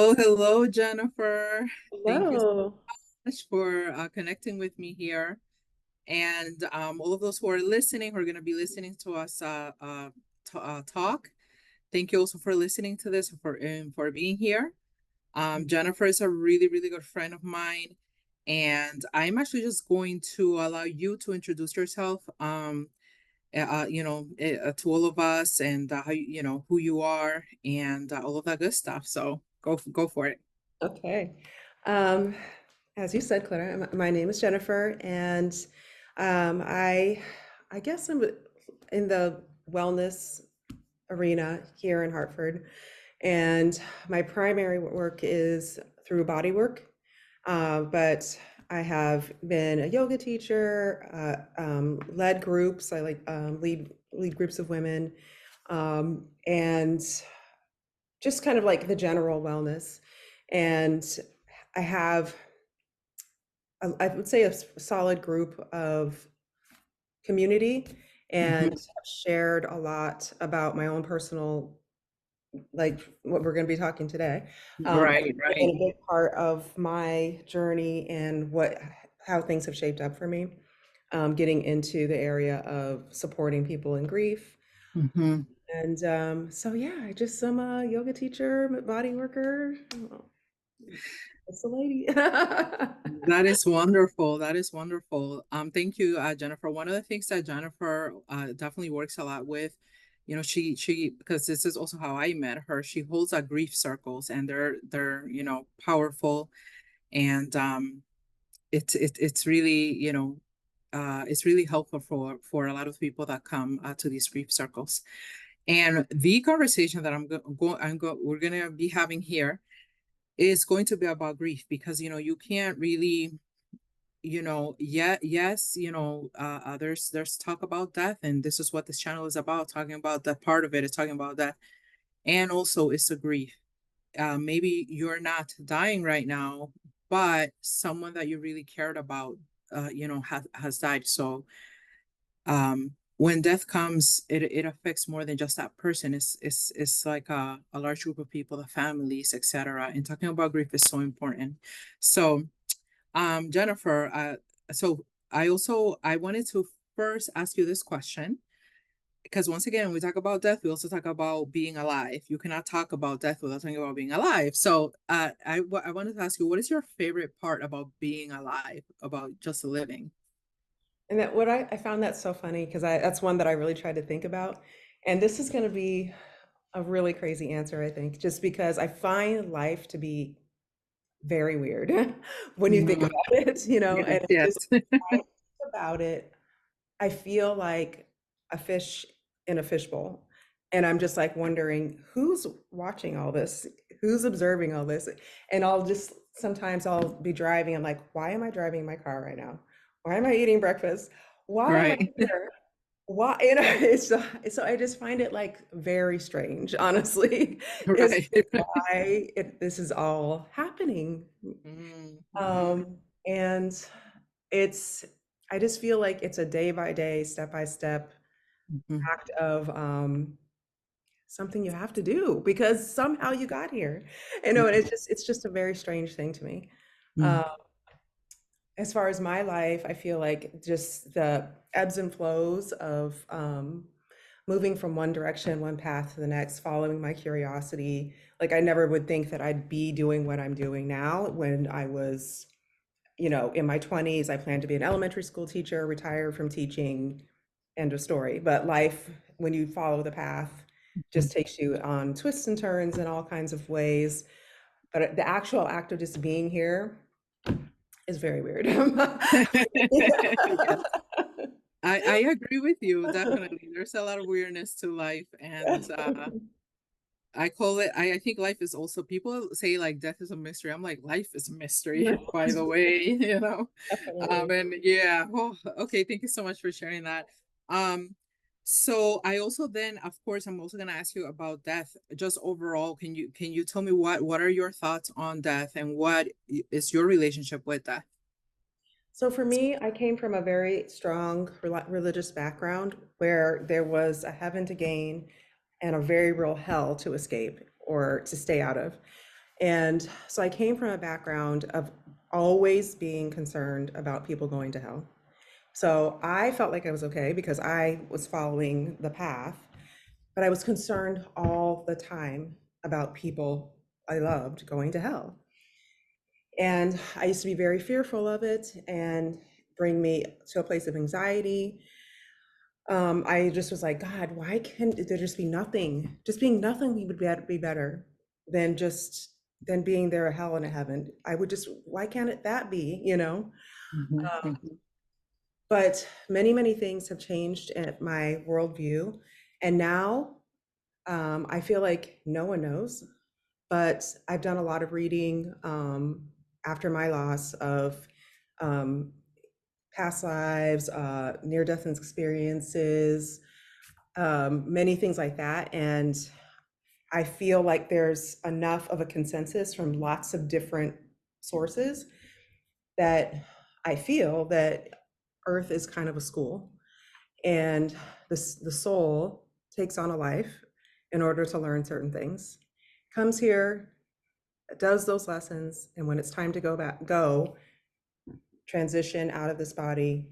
Oh, hello, Jennifer. Thank you so Hello. much for connecting with me here. And all of those who are listening, who are going to be listening to us talk, thank you also for listening to this, for being here. Jennifer is a really, really good friend of mine. And I'm actually just going to allow you to introduce yourself, to all of us and how who you are and all of that good stuff. So go for it. Okay. Um, as you said, Clara, my name is Jennifer, and I guess I'm in the wellness arena here in Hartford, and my primary work is through body work, but I have been a yoga teacher, led groups. I like lead groups of women, and just kind of like the general wellness. And I have, I would say, a solid group of community and Mhm. have shared a lot about my own personal, like what we're going to be talking today. Has Right, been right. a big part of my journey and how things have shaped up for me. Getting into the area of supporting people in grief. Hmm. And so, yeah, I just am a yoga teacher, body worker. That's the lady. That is wonderful. That is wonderful. Thank you, Jennifer. One of the things that Jennifer definitely works a lot with, she because this is also how I met her. She holds a grief circles, and they're powerful, and it's really it's really helpful for a lot of people that come to these grief circles. And the conversation that we're gonna be having here is going to be about grief because you can't really yes, there's talk about death, and this is what this channel is about, talking about that part of it is talking about that, and also it's a grief. Maybe you're not dying right now, but someone that you really cared about has died. So when death comes, it affects more than just that person. It's like a large group of people, the families, etc. And talking about grief is so important. So Jennifer, so I wanted to first ask you this question because once again, when we talk about death, we also talk about being alive. You cannot talk about death without talking about being alive. So I wanted to ask you, what is your favorite part about being alive, about just living? And that what I found that so funny because I that's one that I really tried to think about. And this is going to be a really crazy answer, I think, just because I find life to be very weird when you think Mhm. about it, Yes, and it yes. just I think about it, I feel like a fish in a fishbowl. And I'm just like wondering who's watching all this? Who's observing all this? And sometimes I'll be driving. I'm like, why am I driving my car right now? Why am I eating breakfast? Why am I Right. here? Why, so I just find it like very strange, honestly, is Right. this is all happening. Mm-hmm. And it's, I just feel like it's a day by day, step by step Hmm. act of something you have to do because somehow you got here. And it's just a very strange thing to me. Hmm. Um, as far as my life, I feel like just the ebbs and flows of moving from one direction, one path to the next, following my curiosity. Like I never would think that I'd be doing what I'm doing now when I was, in my 20s. I planned to be an elementary school teacher, retire from teaching, end of story. But life, when you follow the path, just takes you on twists and turns in all kinds of ways. But the actual act of just being here is very weird. Yes. I agree with you, definitely. There's a lot of weirdness to life, and I think life is also, people say like death is a mystery. I'm like, life is a mystery, by the way, Definitely. and yeah, oh, okay, thank you so much for sharing that. Um, so I also then, of course, I'm also gonna ask you about death, just overall. Can you tell me what are your thoughts on death and what is your relationship with death? So for me, I came from a very strong religious background where there was a heaven to gain and a very real hell to escape or to stay out of. And so I came from a background of always being concerned about people going to hell. So I felt like I was okay because I was following the path, but I was concerned all the time about people I loved going to hell. And I used to be very fearful of it and bring me to a place of anxiety. I just was like, God, why can't there just be nothing? Just being nothing would be better than just than being there a hell and a heaven. I would just, why can't it that be, you know? Mhm, Um, mhm, but many, many things have changed in my worldview. And now I feel like no one knows, but I've done a lot of reading after my loss of um, past lives, near-death experiences, many things like that. And I feel like there's enough of a consensus from lots of different sources that I feel that Earth is kind of a school, and the soul takes on a life in order to learn certain things, comes here, does those lessons, and when it's time to go transition out of this body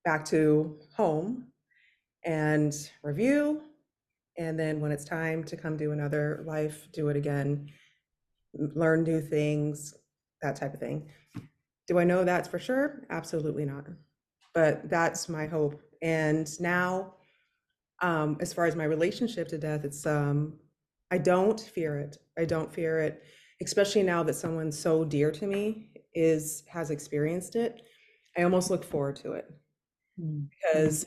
back to home and review. And then when it's time to come do another life, do it again, learn new things, that type of thing. Do I know that's for sure? Absolutely not. But that's my hope. And now, as far as my relationship to death, it's I don't fear it. I don't fear it, especially now that someone so dear to me is has experienced it. I almost look forward to it mm, mm, because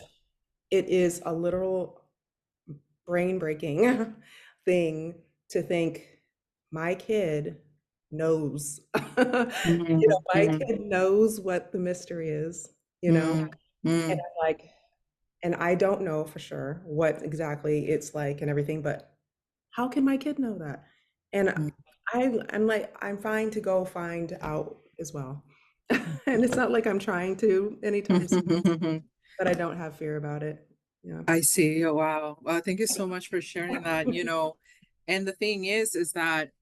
it is a literal brain breaking thing to think my kid knows. mm, My mm, kid knows what the mystery is, you know? mm, And mm, I'm like, and I don't know for sure what exactly it's like and everything, but how can my kid know that? And I'm like, I'm fine to go find out as well. And it's not like I'm trying to anytime soon, mm. but I don't have fear about it. Yeah. I see. Oh, wow. Well, thank you so much for sharing that, and the thing is that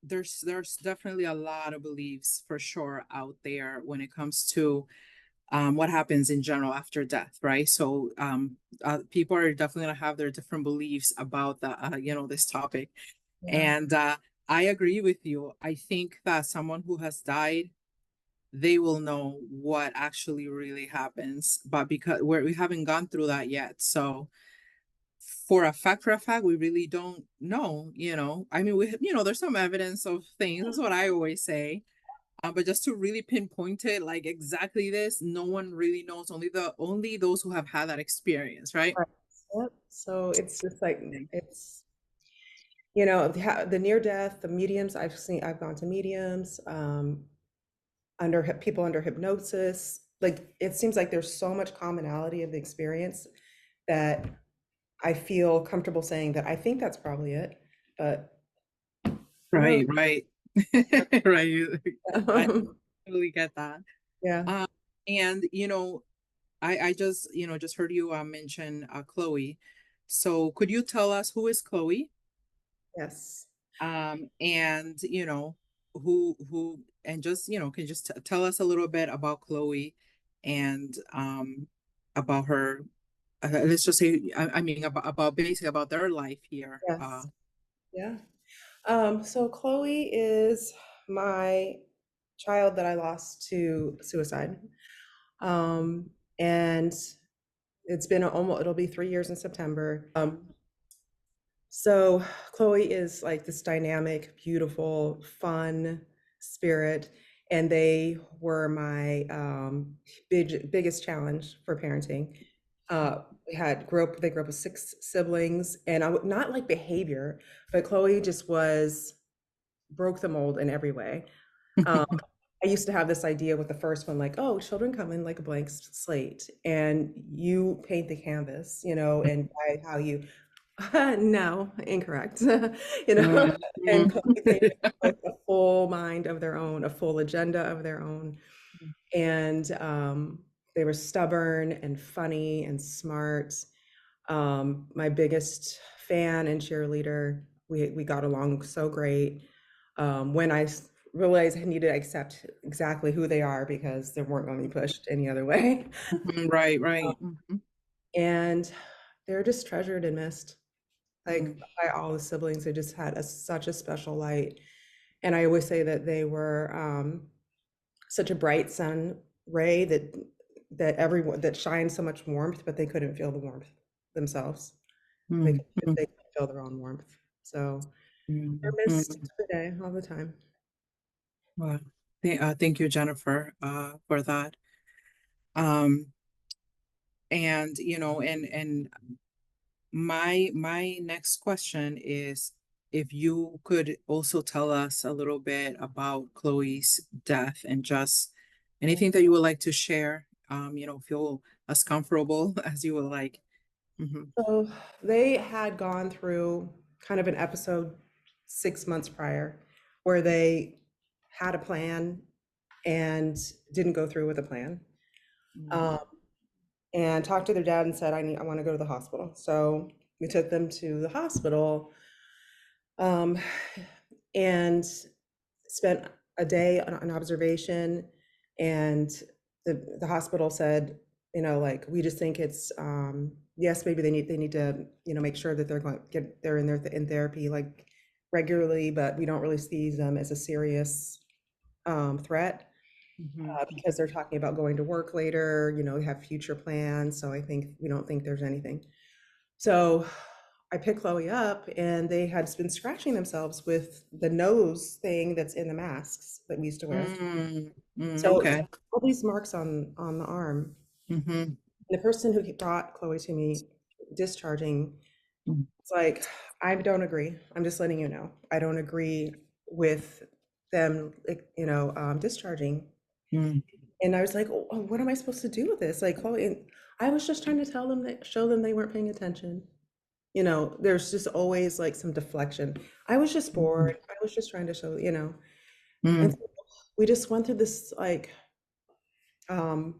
there's definitely a lot of beliefs for sure out there when it comes to what happens in general after death, right? So people are definitely gonna have their different beliefs about this topic. Yeah. And I agree with you. I think that someone who has died, they will know what actually really happens, but because we haven't gone through that yet, so for a fact, we really don't know. I mean, there's some evidence of things. That's what I always say. But just to really pinpoint it, like exactly this, no one really knows. Only those who have had that experience, right? Right. Yep. So it's just like it's the near death, the mediums I've gone to mediums, people under hypnosis. Like it seems like there's so much commonality of the experience that I feel comfortable saying that I think that's probably it, but who knows? Right, right, right. I totally get that. Yeah. Um, and I just heard you mention Chloe. So could you tell us who is Chloe? Yes. And who and just can you just tell us a little bit about Chloe and about her, let's just say, I mean, about basically about their life here. Yes. Yeah. So Chloe is my child that I lost to suicide. And it's been almost, it'll be 3 years in September. So Chloe is like this dynamic, beautiful, fun spirit, and they were my biggest challenge for parenting. They grew up with six siblings, and I would not like behavior, but Chloe just was broke the mold in every way. Um, I used to have this idea with the first one, like, oh, children come in like a blank slate, and you paint the canvas, and by how you no, incorrect. Mm, And mm, Chloe came in with a full mind of their own, a full agenda of their own. And they were stubborn and funny and smart. My biggest fan and cheerleader. We got along so great. when realized I needed to accept exactly who they are because they weren't going to be pushed any other way. Mhm. Right, right. And they're just treasured and missed, like Mm, by all the siblings. They just had such a special light. And I always say that they were such a bright sun ray that everyone that shines so much warmth, but they couldn't feel the warmth themselves. mm, They mm, couldn't feel their own warmth. So they're mm, missed mm. every day, all the time. Well, thank you, Jennifer, for that. Um, and and my next question is if you could also tell us a little bit about Chloe's death and just anything that you would like to share. Feel as comfortable as you would like. Hmm. So they had gone through kind of an episode 6 months prior where they had a plan and didn't go through with the plan. Mm, Um, and talked to their dad and said, I want to go to the hospital. So we took them to the hospital, um, and spent a day on observation. And the hospital said, like, we just think it's, yes, maybe they need to, make sure that they're in therapy like regularly, but we don't really see them as a serious threat, mhm, because they're talking about going to work later, have future plans. So we don't think there's anything. So I picked Chloe up and they had been scratching themselves with the nose thing that's in the masks that we used to wear. mm, So okay. all these marks on the arm. Hmm. The person who brought Chloe to me discharging, it's like, I don't agree. I'm just letting you know. I don't agree with them, like, discharging. Mm, And I was like, oh, what am I supposed to do with this? Like, Chloe, and I was just trying to show them they weren't paying attention. There's just always like some deflection. I was just mm, bored. I was just trying to show, and mm, so we just went through this like um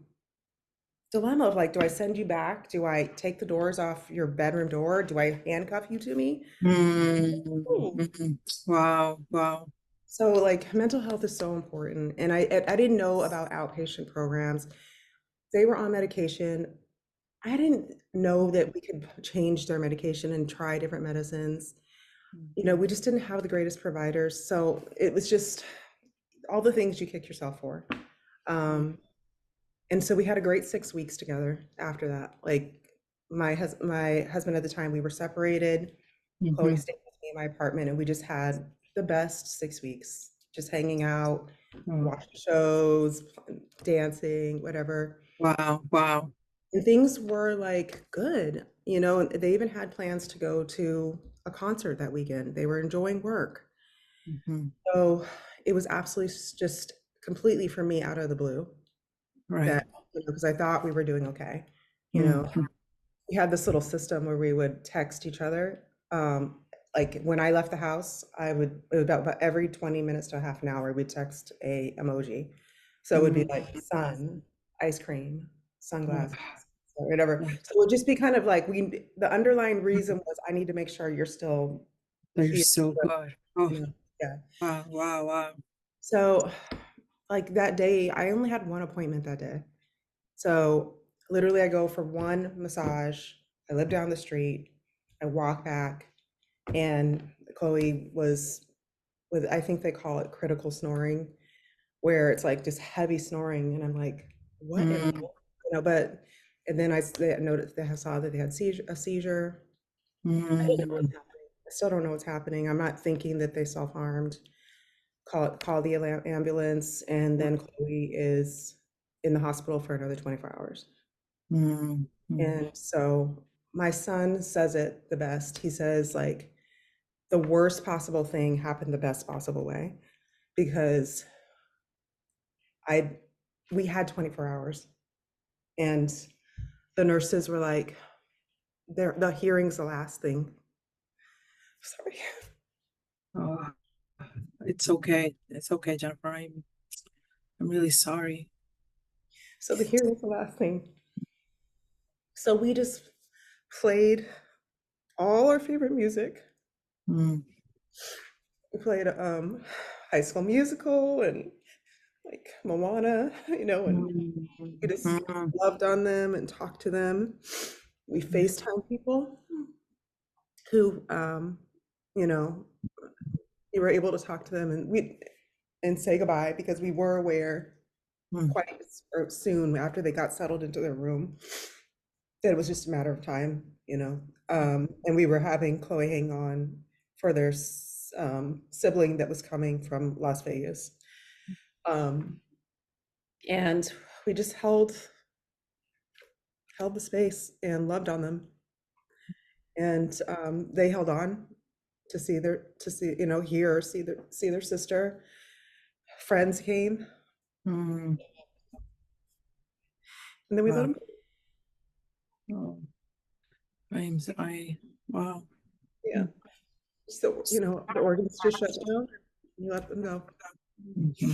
dilemma of like, do I send you back? Do I take the doors off your bedroom door? Do I handcuff you to me? mm, Ooh. mm. Wow, wow. So like mental health is so important. And I didn't know about outpatient programs. They were on medication. I didn't know that we could change their medication and try different medicines. We just didn't have the greatest providers. So it was just all the things you kick yourself for. Mm, Um, and so we had a great 6 weeks together after that. Like my husband at the time, we were separated. Chloe mhm. stayed with me in my apartment, and we just had the best 6 weeks, just hanging out, Oh, watching shows, dancing, whatever. wow, wow. And things were like good, and they even had plans to go to a concert that weekend. They were enjoying work. Mhm. So it was absolutely just completely for me out of the blue Right. that, because I thought we were doing okay. You know, Mhm. we had this little system where we would text each other. Like when I left the house, it was about every 20 minutes to a half an hour, we'd text a emoji. So it would be Mm, like sun, ice cream, mm, sunglasses, or whatever. mm. So it would just be kind of like the underlying reason was I need to make sure you're still So you're here. so good. Oh, Yeah. wow, wow, wow. So like that day, I only had one appointment that day. So literally, I go for one massage. I live down the street. I walk back, and Chloe was with, I think they call it critical snoring, where it's like just heavy snoring. And I'm like, what in the Mm, world? But, and then they noticed, they saw that they had a seizure. I didn't know what was mm, happening. I still don't know what's happening. I'm not thinking that they self-harmed. Call the ambulance, and then Chloe is in the hospital for another 24 hours. mm, mm, And so my son says it the best. He says, like, the worst possible thing happened the best possible way because I we had 24 hours, and the nurses were like, the hearing's the last thing. Sorry. oh, it's okay. It's okay, Jennifer. I'm really sorry. So the hearing's the last thing. So we just played all our favorite music. Mm, We played High School Musical and like Moana, and Mm, we just mm, loved on them and talked to them. We FaceTime people who, you know, you were able to talk to them and say goodbye because we were aware mm, quite soon after they got settled into their room that it was just a matter of time. And we were having Chloe hang on for their sibling that was coming from Las Vegas. Um, and we just held the space and loved on them. And they held on to see, hear, see their sister. Friends came, mm. and then we let Wow. them. Oh, wow. Yeah. Mm, So, the organs just shut down. You let them go. mhm.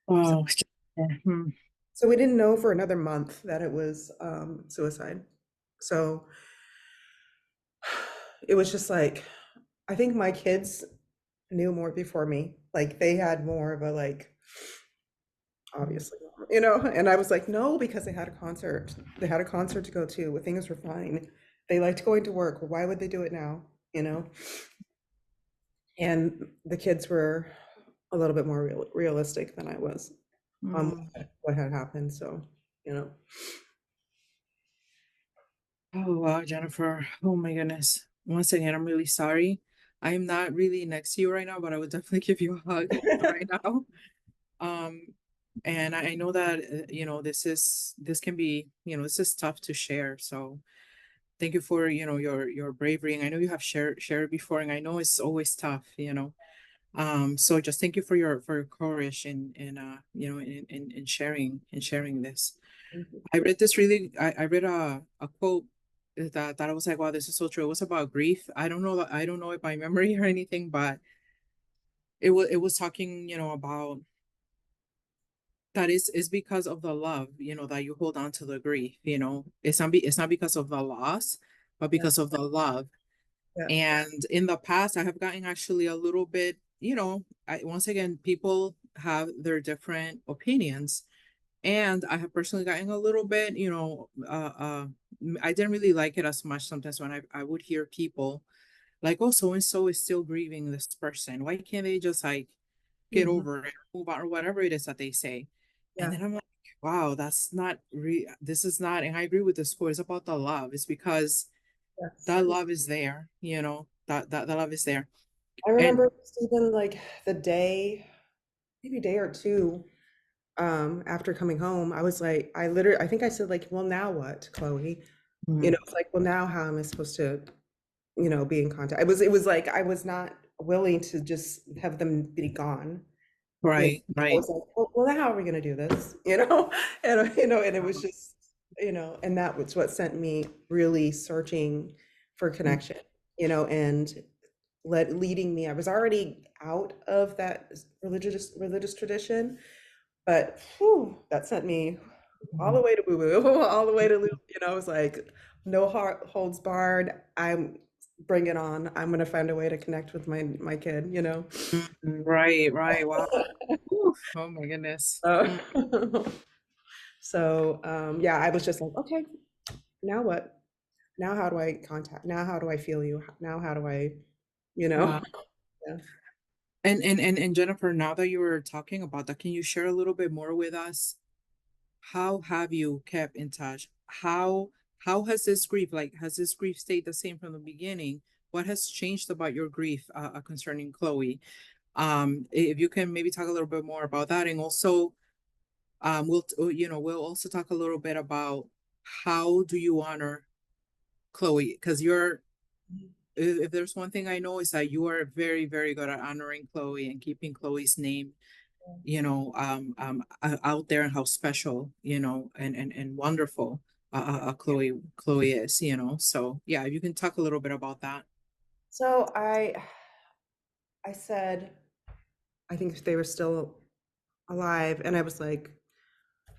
So, Wow. Mhm, so we didn't know for another month that it was suicide. So it was just like, I think my kids knew more before me. Like they had more of a like, obviously, and I was like, no, because they had a concert. They had a concert to go to where things were fine. They liked going to work. Why would they do it now? You know? And the kids were a little bit more realistic than I was on mm. what had happened. So, you know. Oh, wow, Jennifer. Oh my goodness. Once again, I'm really sorry. I am not really next to you right now, but I would definitely give you a hug right now. Um, and I know that this can be, this is tough to share. So thank you for, your bravery. And I know you have shared before, and I know it's always tough. So just thank you for your courage in sharing this. I read this really I read a quote that I was like, wow, this is so true. It was about grief. I don't know it by memory or anything, but it was talking, about that is because of the love, that you hold on to the grief. It's not because of the loss, but Yeah, because of the love. yeah. And in the past, I have gotten actually a little bit, once again, people have their different opinions. And I have personally gotten a little bit, I didn't really like it as much sometimes when I would hear people like, oh, so and so is still grieving this person. Why can't they just like get Mhm. over it, move on, or whatever it is that they say? And Yeah. then I'm like, wow, that's not this is not, and I agree with this quote, it's about the love. It's because Yes. that love is there, that the love is there. I And remember even like the day, maybe a day or two after coming home, I was like, I think I said like, well, now what, Chloe? mm, It's like, well, now how am I supposed to, be in contact? It was like I was not willing to just have them be gone. You know, right, I right. was like, well, now how are we going to do this? And it was just, and that was what sent me really searching for Mm, connection, and leading me. I was already out of that religious tradition, but whew, that sent me all the mm, way to boo boo, all the way to, I was like, no heart holds barred. I'm bring it on. I'm gonna find a way to connect with my kid. right, right. Wow. Oof, oh my goodness. Uh, Mm, so yeah, I was just like, okay, now what? Now how do I contact? Now how do I feel you? Now how do I, you know? wow. Yeah. And Jennifer, now that you were talking about that, can you share a little bit more with us? How have you kept in touch? How has this grief, like, has this grief stayed the same from the beginning? What has changed about your grief concerning Chloe? If you can maybe talk a little bit more about that, and also, we'll also talk a little bit about how do you honor Chloe? Because if there's one thing I know is that you are very, very good at honoring Chloe and keeping Chloe's name, out there, and how special, and wonderful Chloe is. So yeah, you can talk a little bit about that. So I said, I think if they were still alive, and I was like,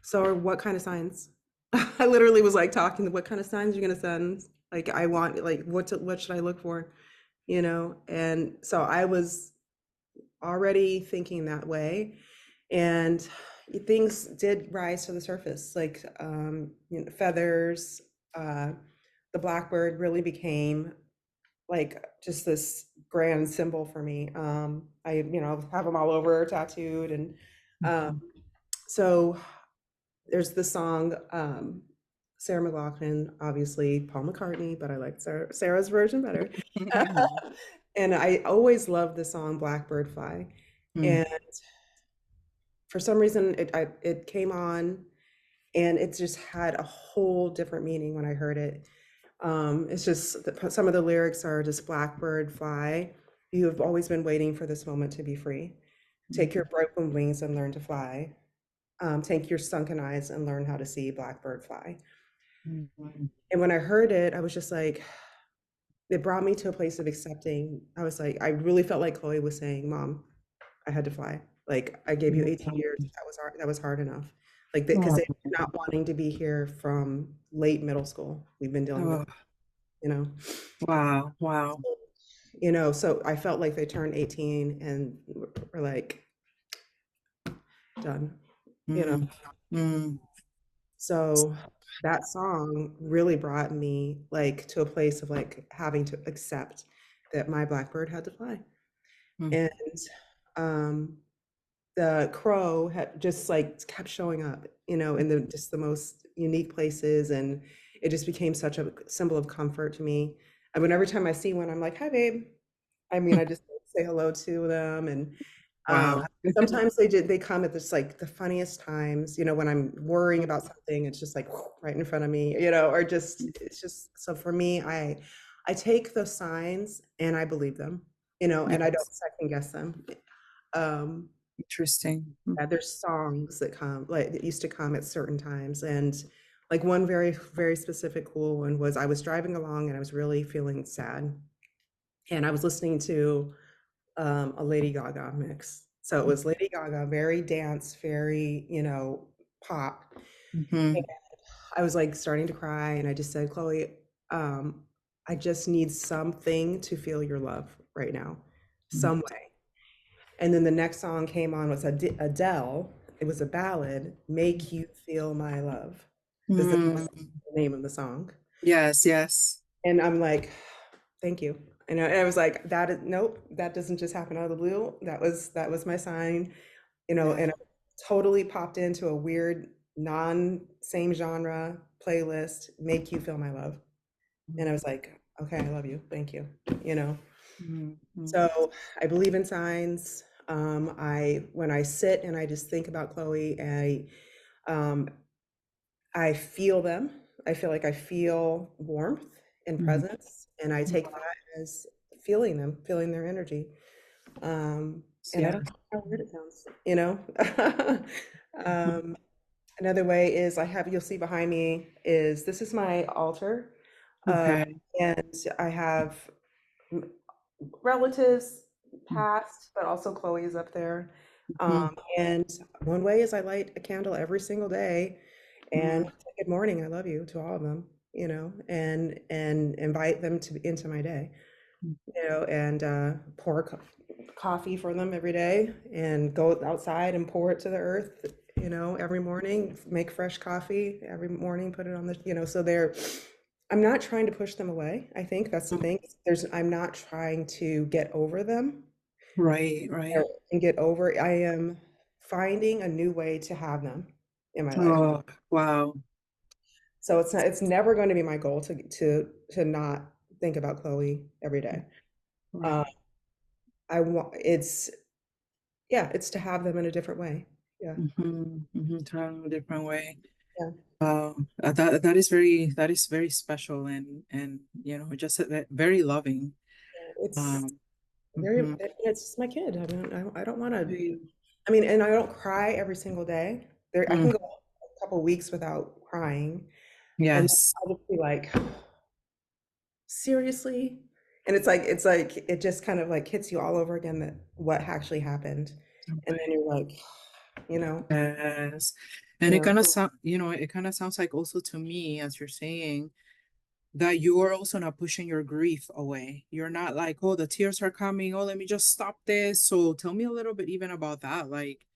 so what kind of signs? I literally was like talking, what kind of signs are you gonna send? Like I want, like what should I look for? you know? And so I was already thinking that way. And things did rise to the surface, like feathers. Uh, the blackbird really became like just this grand symbol for me. I, have them all over tattooed, and um, Mhm. so there's the song, Sarah McLachlan, obviously Paul McCartney, but I like Sarah's version better. And I always loved the song Blackbird Fly. Mm, And for some reason, it came on and it just had a whole different meaning when I heard it. It's just some of the lyrics are just Blackbird fly. You have always been waiting for this moment to be free. Take your mhm, broken wings and learn to fly. Take your sunken eyes and learn how to see Blackbird fly. mhm, And when I heard it, I was just like, it brought me to a place of accepting. I was like, I really felt like Chloe was saying, Mom, I had to fly. Like I gave you 18 years. mhm. That was hard. That was hard enough. Like because Oh, they're not wanting to be here from late middle school. We've been dealing with, oh, you know. wow, wow. So I felt like they turned 18 and were like done, you know. Mm, mm, So that song really brought me like to a place of like having to accept that my blackbird had to fly. mm, And um the crow had just like kept showing up, in the just the most unique places, and it just became such a symbol of comfort to me. I mean, every time I see one, I'm like, "Hi, babe." I mean, I just say hello to them, and wow. sometimes they come at this like the funniest times, when I'm worrying about something, it's just like right in front of me, or just it's just so for me, I take those signs and I believe them, and I don't Yes, second guess them. Um, interesting. Mm, yeah, there's songs that come like that used to come at certain times, and like one very very specific cool one was I was driving along and I was really feeling sad, and I was listening to a Lady Gaga mix. So it was Lady Gaga, very dance, very, pop. And mhm, I was like starting to cry, and I just said, Chloe, I just need something to feel your love right now, mm, some way. And then the next song came on was Adele. It was a ballad, Make You Feel My Love is the mm. name of the song. Yes, yes. And I'm like, thank you. And I was like, that is nope, that doesn't just happen out of the blue. That was my sign, Yeah. and I totally popped into a weird non same genre playlist, Make You Feel My Love. And I Mm, was like, okay, I love you. Thank you. You know. mm, mm, So I believe in signs. I when I sit and I just think about Chloe, um, I feel them. I feel like I feel warmth and mm. presence, and I take that as feeling them, feeling their energy. And I Yeah. don't know how weird it sounds, you know? Um, Another way is you'll see behind me is this is my altar. Uh, Okay. and I have relatives Mm, past, but also Chloe is up there. mm, And one way is I light a candle every single day and mm, say good morning, I love you to all of them, and invite them into my day, mm. and pour coffee for them every day and go outside and pour it to the earth, every morning, make fresh coffee every morning, put it on so I'm not trying to push them away. I think that's the Mm. thing. I'm not trying to get over them Right, right. and get over. I am finding a new way to have them in my life. Oh, wow. So it's never going to be my goal to not think about Chloe every day. Uh, Right. I want it's to have them in a different way. Yeah. Try it a different way. Yeah. That is very special and just very loving. It's Um, very, mhm. it's my kid. I mean, I don't want to, Mm, and I don't cry every single day. I can go a couple weeks without crying, and yes. I'll just be like, seriously? And it's like it just kind of like hits you all over again that what actually happened. And then you're like, you know, Yes. And it yeah, kind of sound, it kind of sounds like also to me, as you're saying, that you are also not pushing your grief away. You're not like, oh, the tears are coming. Oh, let me just stop this. So tell me a little bit even about that, like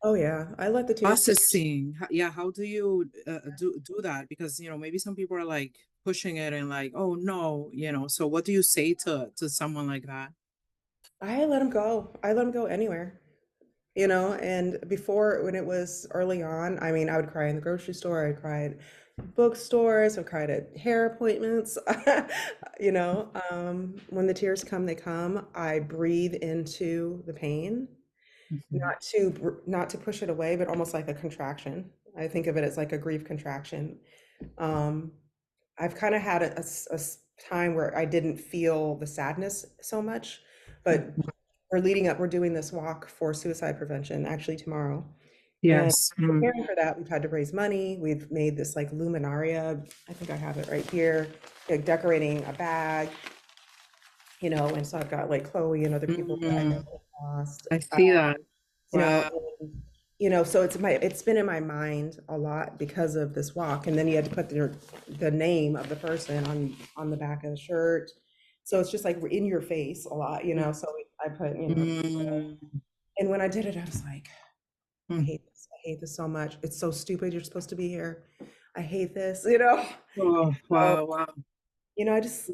Oh yeah, I let the tears. processing. Yeah, how do you do that? Because maybe some people are like pushing it and like, oh no, So what do you say to someone like that? I let them go. I let them go anywhere. And before, when it was early on, I mean, I would cry in the grocery store, I'd cry at bookstores, I'd cry at hair appointments. When the tears come, they come. I breathe into the pain, Mhm. not to push it away, but almost like a contraction. I think of it as like a grief contraction. Um, I've kind of had time where I didn't feel the sadness so much, but Mhm. we're doing this walk for suicide prevention actually tomorrow. And Yes. Mm. preparing for that, we've had to raise money. We've made this like luminaria. I think I have it right here, like decorating a bag, and so I've got like Chloe and other people that I know Mm. have lost. I see that. you know, Wow. and, so it's been in my mind a lot because of this walk. And then you had to put the name of the person on the back of the shirt. So it's just like in your face a lot, so I put, Mm. and when I did it, I was like, I Mm. hate this. I hate this so much. It's so stupid. You're supposed to be here. I hate this, Oh, So, wow, wow. I just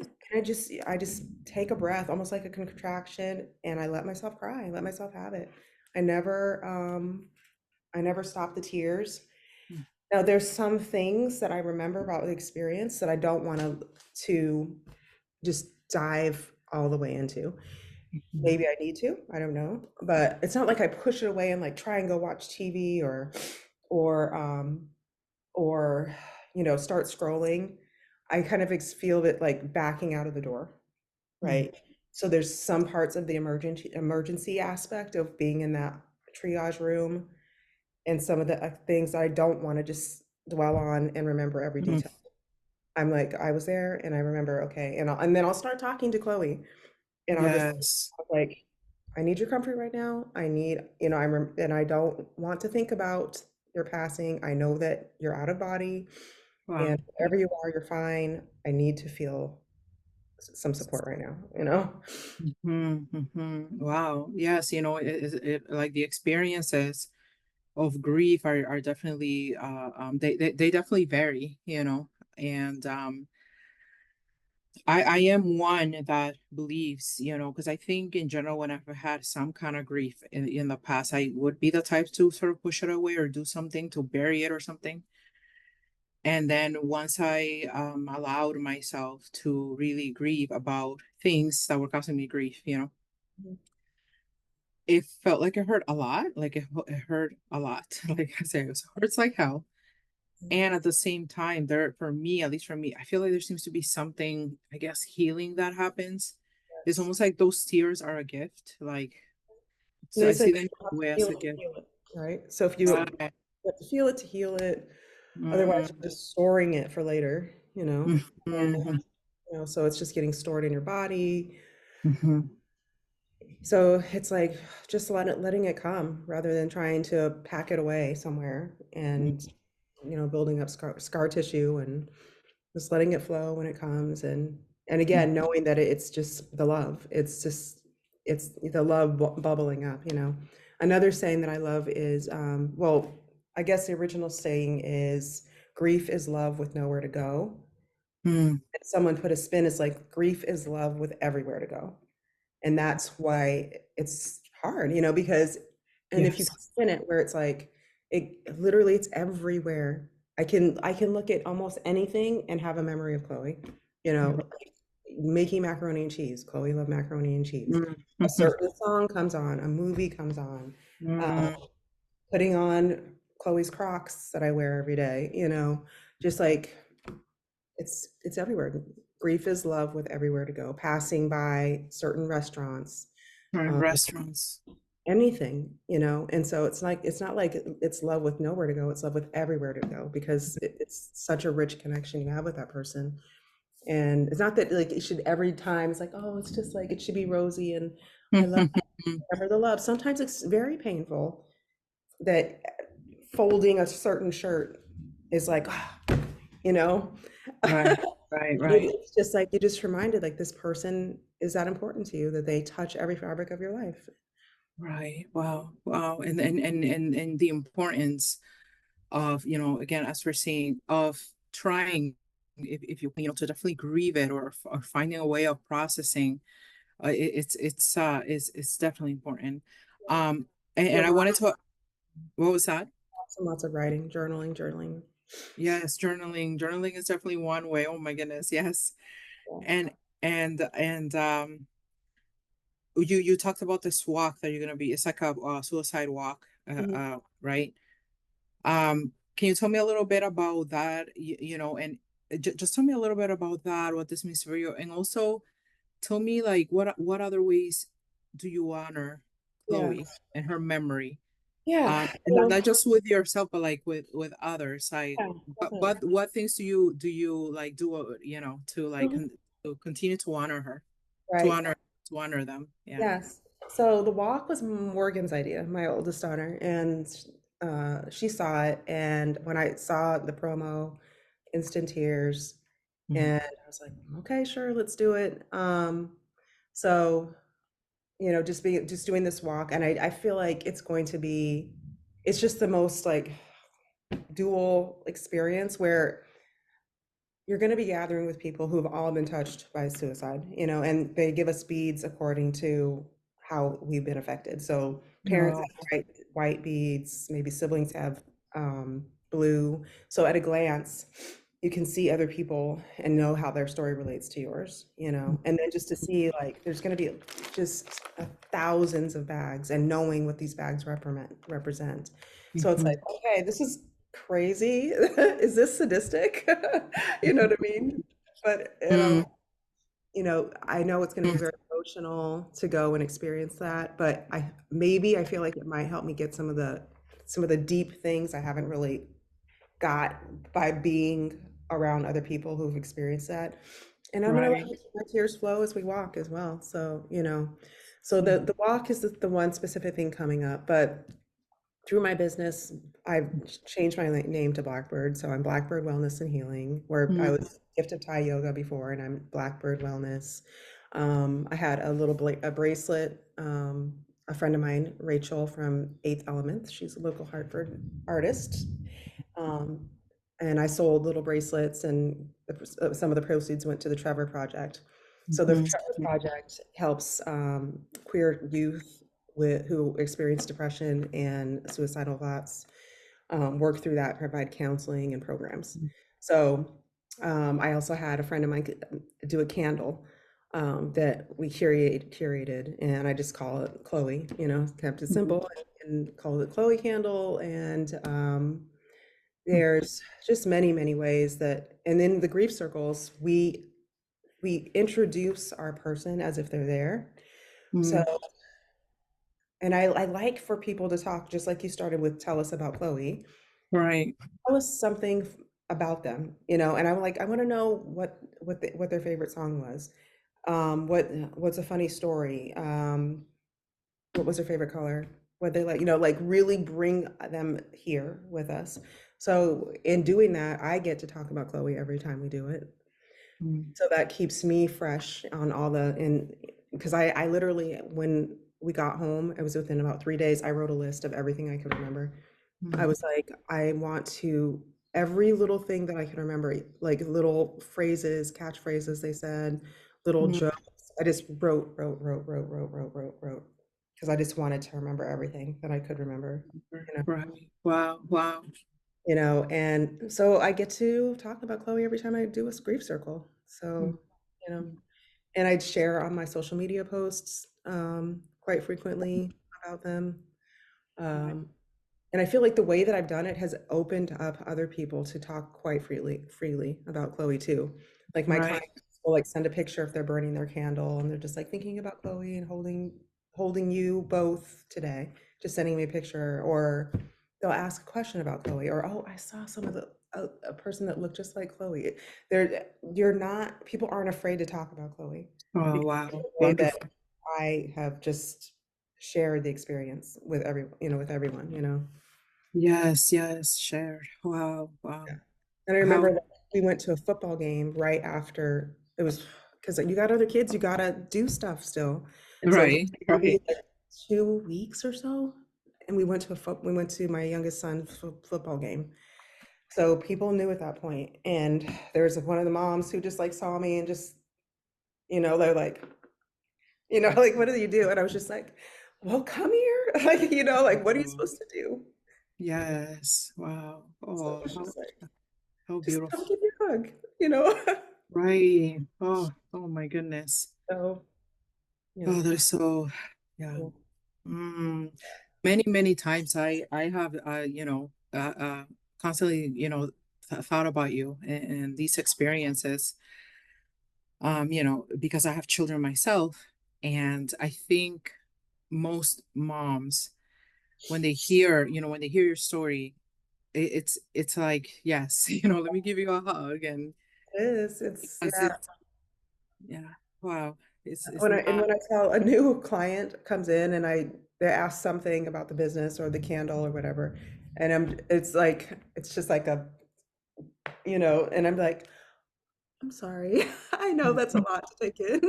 take a breath, almost like a contraction, and I let myself cry. I let myself have it. I never, um, I never stop the tears. Mm. Now, there's some things that I remember about the experience that I don't want to just dive all the way into. Mhm. Maybe I need to, I don't know. But it's not like I push it away and like try and go watch TV or or start scrolling. I kind of feel it like backing out of the door, Mm. right? So there's some parts of the emergency aspect of being in that triage room and some of the things I don't want to just dwell on and remember every Mm. detail. I'm like, I was there and I remember, okay. And then I'll start talking to Chloe and I'll just Yes. like, I need your comfort right now. I need, and I don't want to think about your passing. I know that you're out of body and Wow. wherever you are, you're fine. I need to feel some support right now. Wow. Yes, like the experiences of grief are definitely they definitely vary, And I am one that believes, because I think in general when I've had some kind of grief in the past, I would be the type to sort of push it away or do something to bury it or something. And then once I allowed myself to really grieve about things that were causing me grief, Mhm. it felt like it hurt a lot. Like it hurt a lot. Like I say, it hurts like hell. And at the same time, for me, at least for me, I feel like there seems to be something, I guess, healing that happens. It's Yes. almost like those tears are a gift. Like, And so they I say see that them in you have a to way as feel a it to gift. heal it, right? So if Right. you have to feel it to heal it, otherwise Mm-hmm. you're just storing it for later. And, Mm-hmm. so it's just getting stored in your body. Mm-hmm. So it's like just letting it come rather than trying to pack it away somewhere and building up scar tissue and just letting it flow when it comes and again knowing that it's just the love. It's the love bubbling up. Another saying that I love is well, I guess the original saying is grief is love with nowhere to go. Mm-hmm. Someone put a spin, it's like grief is love with everywhere to go. And that's why it's hard, because and if you Yes. can spin it where it's like it literally it's everywhere. I can look at almost anything and have a memory of Chloe, you know, making macaroni and cheese. Chloe loved macaroni and cheese. A Mm-hmm. certain song comes on, a movie comes on, uh, Mm-hmm. putting on Chloe's Crocs that I wear every day, just like it's everywhere. Grief is love with everywhere to go. Passing by certain restaurants, um, Restaurants. anything. And so it's not like it's love with nowhere to go. It's love with everywhere to go because it's such a rich connection you have with that person. And it's not that like it should every time it's like, oh, it's just like it should be rosy and I love ever the love. Sometimes it's very painful that folding a certain shirt is like, you know, Right. Right, right, It's just like, you just reminded, like, this person is that important to you, that they touch every fabric of your life. right. Wow, wow. And the importance of, again, as we're saying, of trying, if you, to definitely grieve it, or finding a way of processing. It's definitely important. Um, and Doing I wanted lots to, what was that? and lots of writing, journaling. Yes, journaling. Journaling is definitely one way. Oh my goodness, yes. Yeah. And you talked about this walk that you're gonna be. It's like a suicide walk, Mhm. right? Can you tell me a little bit about that? And just tell me a little bit about that, what this means for you, and also tell me, like, what other ways do you honor Yeah. Chloe and her memory? Yeah. And not just with yourself, but like with others. Like, Yeah, what definitely. what things do you like do, to like Mhm. to continue to honor her, to Right. honor to honor them? Yeah. Yes. So the walk was Morgan's idea, my oldest daughter, and she saw it. And when I saw the promo, instant tears, Mhm. and I was like, okay, sure, let's do it. So just doing this walk, and I feel like it's just the most like dual experience where you're going to be gathering with people who have all been touched by suicide, and they give us beads according to how we've been affected. So parents Oh, have white beads, maybe siblings have blue. So at a glance, you can see other people and know how their story relates to yours, and then just to see like there's going to be just thousands of bags and knowing what these bags represent. So it's like, mhm. okay, this is crazy. Is this sadistic? You know what I mean? But Mm, I know it's going to be mm, very emotional to go and experience that, but I feel like it might help me get some of the deep things I haven't really got by being around other people who've experienced that. And I'm going to let right. my tears flow as we walk as well. So Mm, the walk is the one specific thing coming up, but through my business, I've changed my name to Blackbird. So I'm Blackbird Wellness and Healing, where I mm, was Gift of Thai Yoga before, and I'm Blackbird Wellness. I had a bracelet. A friend of mine, Rachel from Eighth Element, she's a local Hartford artist. Um, and I sold little bracelets, and some of the proceeds went to the Trevor Project. So the mhm, Trevor Project helps queer youth who experience depression and suicidal thoughts work through that, provide counseling and programs. So I also had a friend of mine do a candle that we curated, and I just call it Chloe. Kept it mhm, simple and called it Chloe Candle. And there's just many, many ways and in the grief circles, we introduce our person as if they're there. So, mm, and I like for people to talk, just like you started with, tell us about Chloe. right. Tell us something about them, and I'm like, I want to know what their favorite song was. What's a funny story? What was their favorite color? What they like, like really bring them here with us. So in doing that, I get to talk about Chloe every time we do it. Mm, So that keeps me fresh on all and because I literally, when we got home, it was within about 3 days, I wrote a list of everything I could remember. I mm, was like, I want to, every little thing that I can remember, like little phrases, catchphrases they said, little mm, jokes. I just wrote, because I just wanted to remember everything that I could remember, you know, right. Wow, wow. and so I get to talk about Chloe every time I do a grief circle. Mm, So, you know, mm, and I'd share on my social media posts quite frequently about them. right, Um, And I feel like the way that I've done it has opened up other people to talk quite freely about Chloe too. Like my right. clients will like send a picture if they're burning their candle and they're just like thinking about Chloe and holding you both today, just sending me a picture, or they'll ask a question about Chloe, or oh, I saw some of a person that looked just like Chloe. You're not People aren't afraid to talk about Chloe Oh, because of wow. the way that Wonderful. I have just shared the experience with with everyone. Yes, yes, shared. Wow, Yeah. wow. And I How? remember that. we went to a football game right after it was because you got other kids, you gotta do stuff still. So Right, maybe right. like 2 weeks or so, and we went to my youngest son's football game. So people knew at that point, and there's one of the moms who just like saw me and just they're like, like what do you do? And I was just like, well, come here, like like what are you Oh, supposed to do? yes. Wow. So it Oh, was just like, how just beautiful. come give me a hug. Right. Oh my goodness. So yeah. Oh, they're so, yeah. Yeah. Mm. Many times I have, constantly, thought about you and these experiences, because I have children myself. And I think most moms, when they hear your story, it's like, yes, let me give you a hug. And It is. It's as yeah. it, yeah, wow, it's When not. I tell a new client comes in and they ask something about the business or the candle or whatever, and it's like it's just like and I'm like, I'm sorry. I know that's a lot to take in.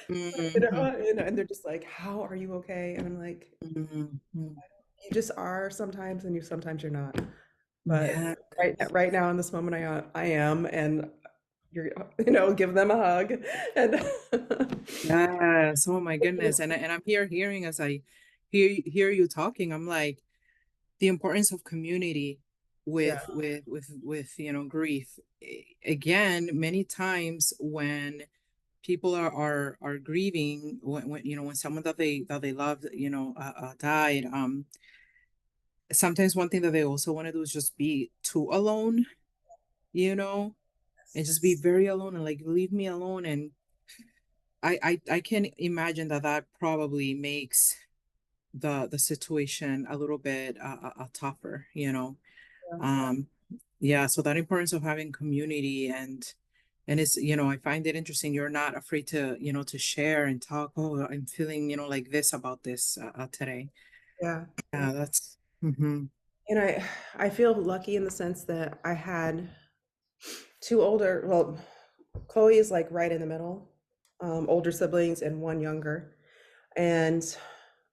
Mhm, And they're just like, how are you okay? And I'm like, mhm, mhm. you just are sometimes, and sometimes you're not. But Yeah. right now in this moment, I am, and you're give them a hug, and Yes. Oh my goodness. And I'm here hearing as I hear you talking, I'm like, the importance of community yeah, with grief. Again, many times when people are grieving, when someone that they loved, died, sometimes one thing that they also want to do is just be too alone, you know, and just be very alone and like leave me alone. And I can imagine that probably makes the situation a little bit tougher, yeah, um yeah, so that importance of having community. And it's, I find it interesting you're not afraid to share and talk. Oh, I'm feeling, like this about this today. yeah. Yeah, that's mm-hmm. And I feel lucky in the sense that I had two older, well, Chloe is like right in the middle, older siblings and one younger. And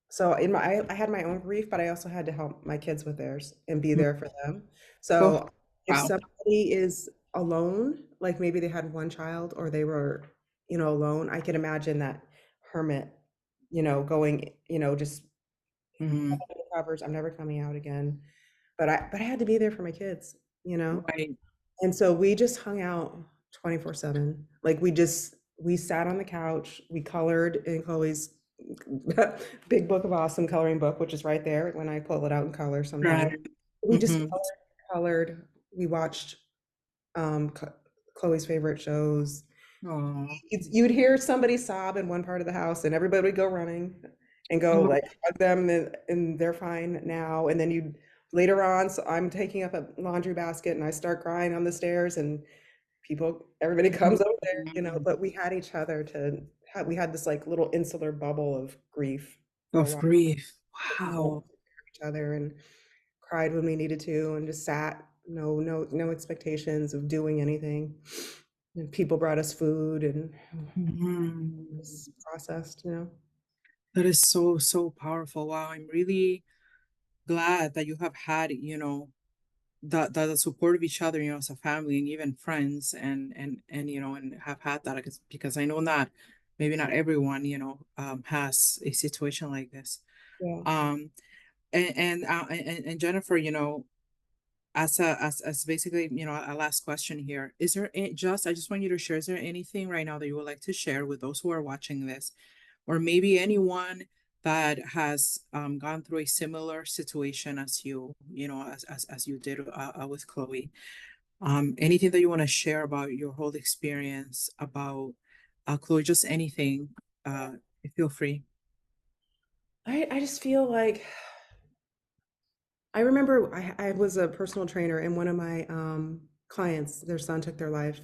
so I had my own grief, but I also had to help my kids with theirs and be there for them. Oh, So if wow. somebody is alone, like maybe they had one child or they were, alone, I can imagine that hermit, going, just Mm-hmm. covers, I'm never coming out again. But I had to be there for my kids, you know? Right. And so we just hung out 24/7. Like we sat on the couch, we colored in Chloe's big book of awesome coloring book, which is right there when I pull it out in color sometimes. Right. We just Mm-hmm. colored. We watched Chloe's favorite shows. Oh. You'd hear somebody sob in one part of the house and everybody would go running and go like hug them and they're fine now. And then you later on, so I'm taking up a laundry basket and I start crying on the stairs and everybody comes over there, but we had each other we had this like little insular bubble of grief for a Of while. grief. We held Wow. each other and cried when we needed to and just sat, no expectations of doing anything. And people brought us food and Mhm. just processed. That is so, so powerful. Wow. I'm really glad that you have had, the support of each other, as a family and even friends, and have had that, because I know not maybe not everyone, has a situation like this. Yeah. Um, and Jennifer, as basically, a last question here, is there I just want you to share, is there anything right now that you would like to share with those who are watching this, or maybe anyone that has gone through a similar situation as you, as you did with Chloe? Anything that you want to share about your whole experience about Chloe, just anything, uh, feel free. I just feel like I remember I was a personal trainer and one of my clients, their son took their life.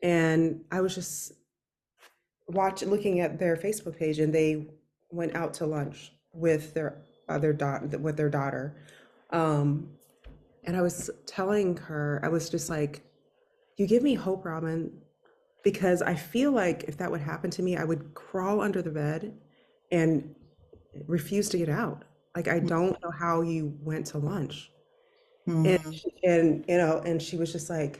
And I was just looking at their Facebook page and they went out to lunch with their other daughter with their daughter. Um, and I was telling her, I was just like, You give me hope, Robin, because I feel like if that would happen to me, I would crawl under the bed and refuse to get out. Like, I don't know how you went to lunch. And Mm-hmm. and and she was just like,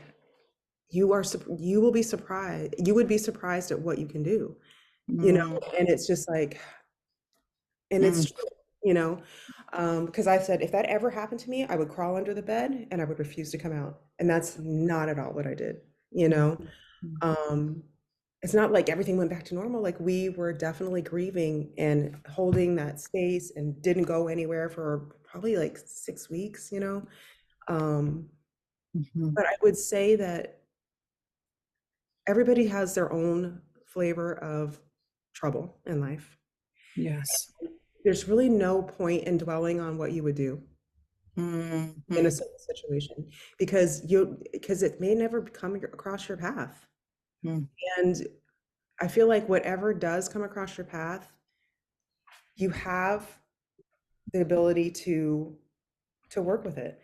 you will be surprised. You would be surprised at what you can do, and it's just like, and it's Mm-hmm. true, because I said if that ever happened to me, I would crawl under the bed and I would refuse to come out. And that's not at all what I did, you know. Um, it's not like everything went back to normal. Like, we were definitely grieving and holding that space and didn't go anywhere for probably like 6 weeks, Um, Mm-hmm. but I would say that everybody has their own flavor of trouble in life. Yes. There's really no point in dwelling on what you would do in a Mm-hmm. certain situation, because it may never come across your path. And I feel like whatever does come across your path, you have the ability to work with it.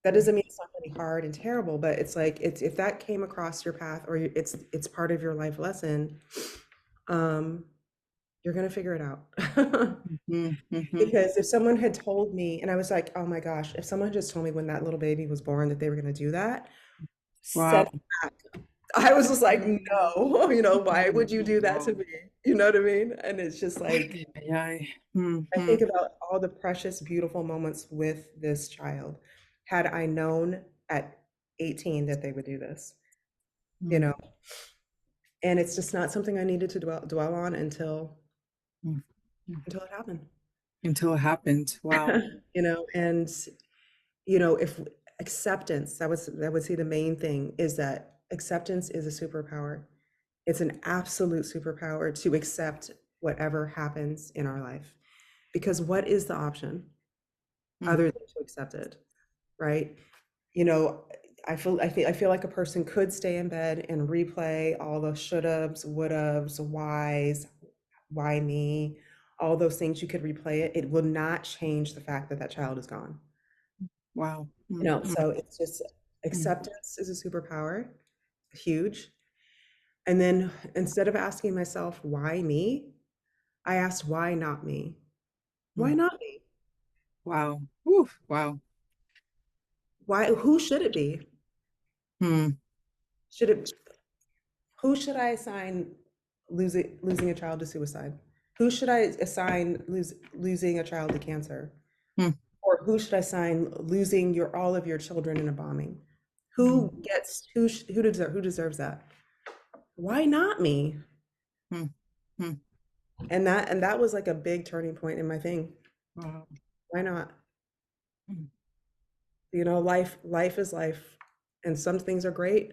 That Right. doesn't mean it's not going to be hard and terrible, but it's like, if that came across your path, or it's part of your life lesson, um, you're going to figure it out. Mm-hmm. Mm-hmm. Because if someone had told me, and I was like, oh my gosh, if someone just told me when that little baby was born that they were going to do that, Wow. set back. I was just like, no, why would you do that to Wow. me? You know what I mean? And it's just like, Yeah. I Mm-hmm. think about all the precious, beautiful moments with this child. Had I known at 18 that they would do this, you know, and it's just not something I needed to dwell on Mm-hmm. until it happened. Until it happened. Wow. And if acceptance, I would say the main thing is that acceptance is a superpower. It's an absolute superpower to accept whatever happens in our life. Because what is the option Mm. other than to accept it, right? You know, I feel like a person could stay in bed and replay all the should-haves, would-haves, whys, why me, all those things. You could replay it. It will not change the fact that that child is gone. Wow. So it's just, Mm. acceptance is a superpower, huge. And then instead of asking myself, why me? I asked, why not me? Why Mm. not me? Wow. Woo. Wow. Who should it be? Mm. Should it, who should I assign losing a child to suicide? Who should I assign losing a child to cancer? Mm. Or who should I assign losing all of your children in a bombing? Mm. Who deserves that? Why not me? Mm. Mm. And that was like a big turning point in my thing. Wow. Why not? Mm. Life is life, and some things are great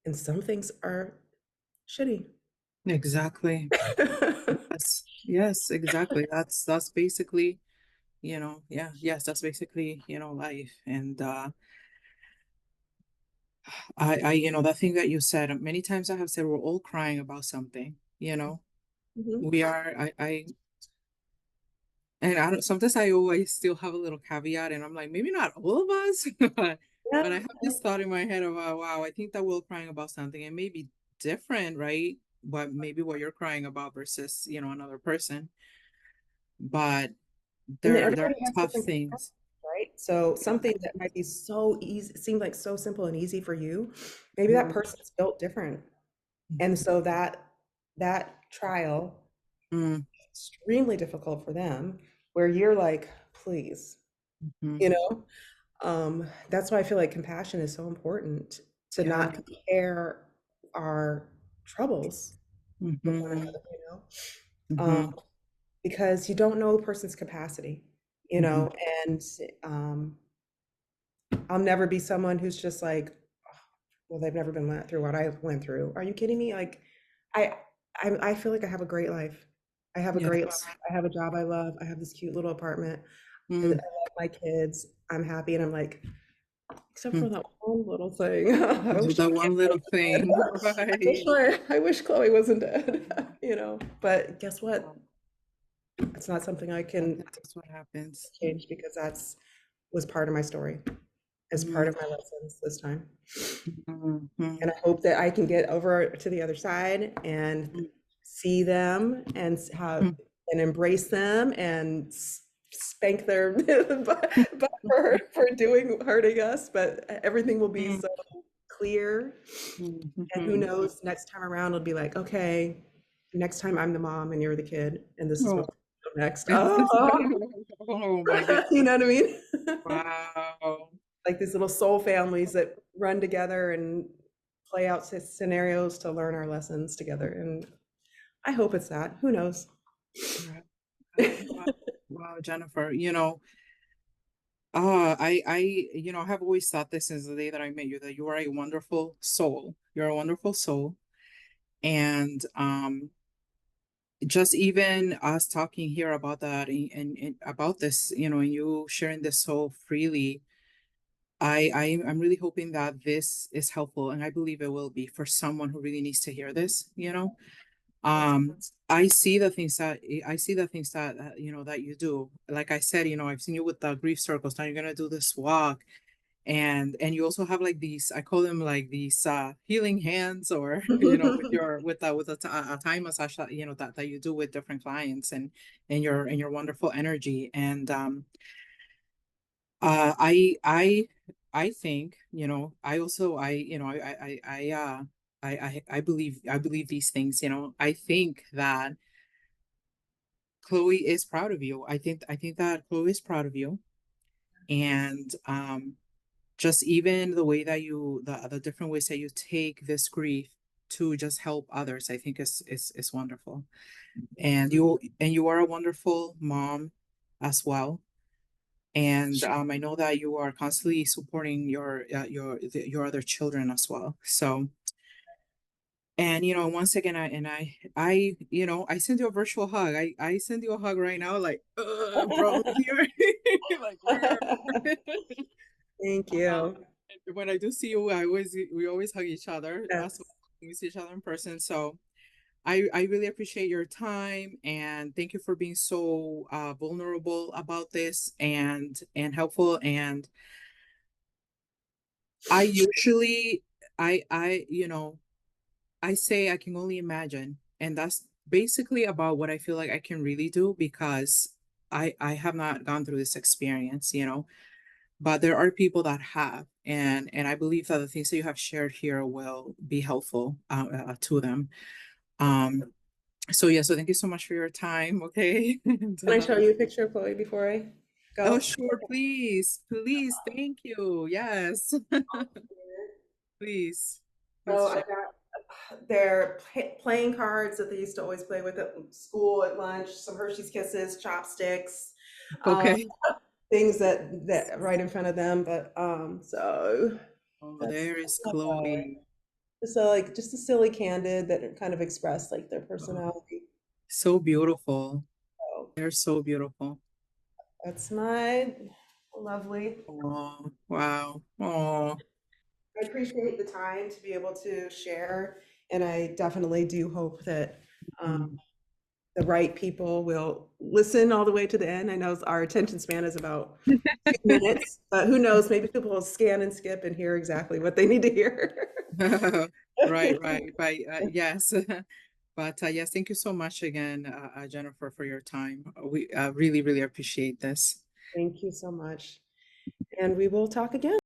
and some things are shitty. Exactly. Yes. Yes, exactly. That's basically, yeah, yes, that's basically, life. And that thing that you said, many times I have said we're all crying about something, Mhm. we are, and I don't, sometimes I always still have a little caveat and I'm like, maybe not all of us, but I Yeah. have this thought in my head about, wow, I think that we're crying about something and maybe different, right? But maybe what you're crying about versus, another person. But And then there everybody are has tough different, things. right? So Yeah. something that might be so easy, seem like so simple and easy for you, maybe that Mm, person's built different. And so that trial, mm, extremely difficult for them, where you're like, please, mm, you know? That's why I feel like compassion is so important, to not yeah. compare our troubles with one Mm-hmm, another, mm-hmm, because you don't know a person's capacity, you mm-hmm. know, and um, I'll never be someone who's just like, well, they've never been went through what I went through. Are you kidding me? Like, I, I feel like I have a great life. I have a great life. Yes. I have a job I love. I have this cute little apartment. I Mm, love my kids. I'm happy, and I'm like, except mm. for that one little thing. I wish That one little dead. thing, right? I wish Chloe wasn't dead, But guess what? It's not something I can That's what happens. change, because that's was part of my story. as part Mm, of my lessons this time. mm, And mm, I hope that I can get over to the other side and mm, see them and have mm, and embrace them and spank their butt for doing hurting us. But everything will be mm, so clear. mm, And who mhm. knows, next time around, it'll be like, okay, next time I'm the mom and you're the kid, and this is Oh. what's next. Oh, Oh my goodness. you know what I mean? Wow. Like these little soul families that run together and play out scenarios to learn our lessons together. And I hope it's that. Who knows? Right. Wow. Wow, Jennifer, I have always thought this since the day that I met you, that you are a wonderful soul. You're a wonderful soul. And just even us talking here about that and about this, and you sharing this so freely, I'm really hoping that this is helpful, and I believe it will be for someone who really needs to hear this. That's Um, I see the things that that you do. Like I said, I've seen you with the grief circles. Now you're gonna do this walk, and you also have like these, I call them like these healing hands, or with your a time massage that that you do with different clients, and your wonderful energy. And uh i i I think, I also I believe these things. I think that Chloe is proud of you. I think that Chloe is proud of you. And just even the way that the different ways that you take this grief to just help others, I think is wonderful. And you are a wonderful mom as well. And I know that you are constantly supporting your other children as well. So, and once again, I send you a virtual hug. I send you a hug right now, like from here, like we're Thank uh, you. when I do see you, we always hug each other as well Yes. when we see each other in person. So I really appreciate your time, and thank you for being so vulnerable about this and helpful. And I usually I say I can only imagine, and that's basically about what I feel like I can really do, because I have not gone through this experience. But there are people that have, and I believe that the things that you have shared here will be helpful to them. Um, so yeah, so thank you so much for your time. Okay. And, Can I show you a picture of Chloe before I oh, go? sure, please, please, thank you. Yes, please, So please I share. got their playing cards that they used to always play with at school at lunch, some Hershey's Kisses, chopsticks, um, Okay. things that right in front of them. But so Oh, that's there is like Chloe. so like just a silly candid that kind of expressed like their Oh, personality. so beautiful. So They're so beautiful. that's my lovely. Oh, wow. Oh. I appreciate the time to be able to share, and I definitely do hope that Mm. the right people will listen all the way to the end. I know our attention span is about 2 minutes, but who knows? Maybe people will scan and skip and hear exactly what they need to hear. Right, right, right. Yes. But yes, thank you so much again, Jennifer, for your time. We really, really appreciate this. Thank you so much. And we will talk again.